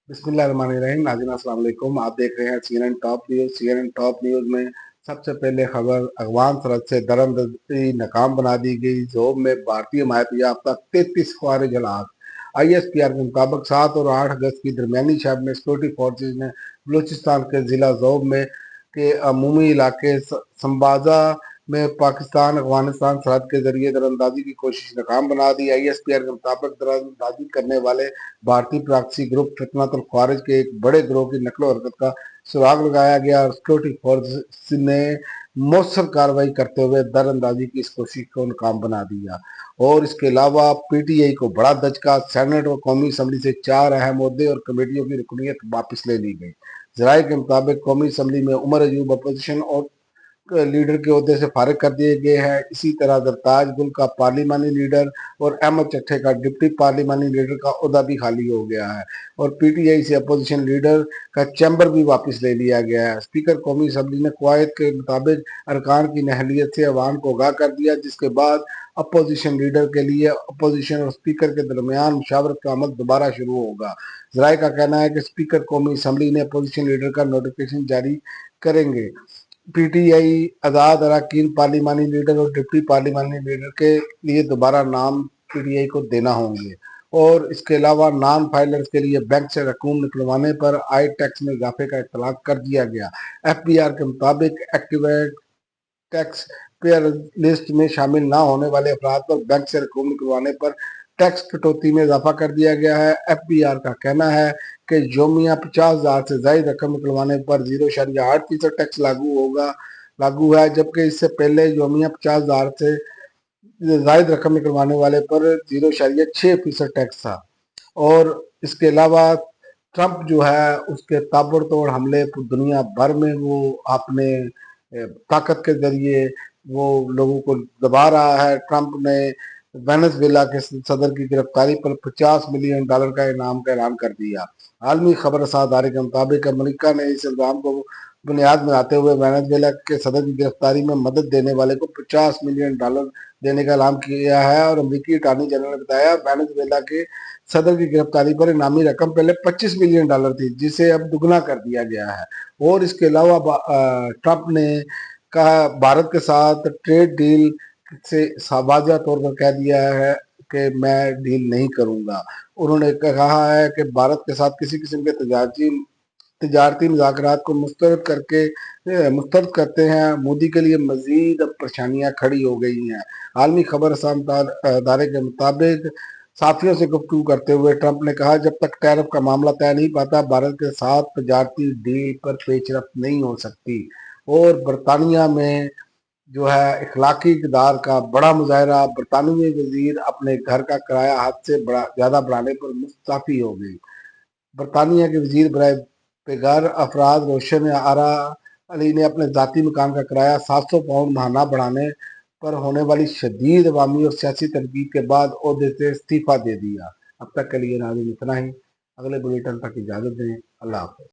बिस्मिल्लाहिर्रहमानिर्रहीम। नाज़रीन अस्सलाम वालेकुम। आप देख रहे हैं CNN top news. CNN top news में सबसे पहले खबर अफगान सरहद से दरअंदाज़ी नाकाम बना दी गई। ज़ोब में भारतीय हिमायतियाँ अब तक 33 ख्वारिज हलाक। ISPR के मुताबिक 7 और 8 अगस्त की दरमियानी शब में सिक्योरिटी फोर्सेज ने बलूचिस्तान के ज़िला ज़ोब में के अमूमी इलाके संबाजा में पाकिस्तान अफगानिस्तान सरहद के जरिए दरअंदाजी की कोशिश नाकाम बना दी। ISPR के मुताबिक दरअंदाजी करने वाले भारतीय प्रॉक्सी ग्रुप फितनतुल ख्वारिज के एक बड़े गिरोह की नकलो हरकत का सुराग लगाया गया और सिक्योरिटी फोर्स ने मौसर कार्रवाई करते हुए दरअंदाजी की इस कोशिश को नाकाम बना दिया। और इसके अलावा PTI को बड़ा दचका, सेनेट और कौमी असम्बली से 4 अहम ओहदे और कमेटियों की रुकनीत वापस ले ली गई। जराये के मुताबिक कौमी असम्बली में उमर अयूब अपोजिशन और लीडर के ओहदे से फारिग कर दिए गए हैं। इसी तरह जरताज गुल का पार्लिमानी लीडर और अहमद चट्ठे का डिप्टी पार्लिमानी लीडर का ओहदा भी खाली हो गया है और PTI से अपोजिशन लीडर का चैम्बर भी वापस ले लिया गया है। स्पीकर कौमी असम्बली ने कवायद के मुताबिक अरकान की नहलियत से अवाम को आगाह कर दिया, जिसके बाद अपोजिशन लीडर के लिए अपोजिशन और स्पीकर के दरमियान मुशावरत का अमल दोबारा शुरू होगा। जराये का कहना है कि स्पीकर कौमी असम्बली ने अपोजिशन लीडर का नोटिफिकेशन जारी करेंगे। PTI आज़ाद अरकान पार्लिमानी लीडर और डिप्टी पार्लिमानी लीडर के लिए दोबारा नाम PTI को देना होंगे और इसके अलावा नॉन फाइलर्स के लिए बैंक से रकूम निकलवाने पर आई टैक्स में इजाफे का इतलाक कर दिया गया। FBR के मुताबिक एक्टिवेट टैक्स पेयर लिस्ट में शामिल ना होने वाले अफराद पर बैंक से रकूम निकलवाने पर टैक्स कटौती में इजाफा कर दिया गया है। FBR का कहना है कि योमिया 50,000 से ज्यादा रकम निकलवाने पर 0.8% टैक्स लागू है, जबकि इससे पहले योमिया 50,000 से ज्यादा रकम निकलवाने वाले पर 0.6% टैक्स था। और इसके अलावा ट्रंप जो है उसके ताबड़तोड़ हमले दुनिया भर में वो अपने ताकत के जरिए वो लोगों को दबा रहा है। ट्रंप ने वेनेजुएला के सदर की गिरफ्तारी पर $50 मिलियन का इनाम का ऐलान कर दिया। आलमी खबर अदारे के मुताबिक अमेरिका ने इस इल्जाम को बुनियाद बनाते हुए वेनेजुएला के सदर की गिरफ्तारी में मदद देने वाले को $50 मिलियन देने का ऐलान किया है और अमेरिकी अटॉर्नी जनरल ने बताया वेनेजुएला के सदर की गिरफ्तारी पर इनामी रकम पहले $25 मिलियन थी, जिसे अब दुगना कर दिया गया है। और इसके अलावा ट्रंप ने कहा भारत के साथ ट्रेड डील से वाज़ेह तौर पर कह दिया है कि मैं डील नहीं करूंगा। उन्होंने कहा है कि भारत के साथ किसी किस्म के तजारती मुज़ाकरात को मुस्तरद करते हैं। मोदी के लिए मजीद अब परेशानियां खड़ी हो गई हैं। आलमी खबर अदारे के मुताबिक साथियों से गुफ्तगू करते हुए ट्रंप ने कहा जब तक टैरिफ का मामला तय नहीं पाता भारत के साथ तजारती डील पर पेशरफ नहीं हो सकती। और बरतानिया में जो है इखलाकी इक़दार का बड़ा मुजाहरा, बरतानवी वजीर अपने घर का किराया हद से ज़्यादा बढ़ाने पर मुस्तफ़ी हो गई। बरतानिया के वजीर बराए बेघर अफराद रोशन आरा अली ने अपने ज़ाती मकान का किराया £700 माहाना बढ़ाने पर होने वाली शदीद अवामी और सियासी तनकीद के बाद ओहदे से इस्तीफ़ा दे दिया। अब तक के लिए नाज़रीन इतना ही। अगले बुलेटिन तक इजाज़त दें। अल्लाह हाफ़िज़।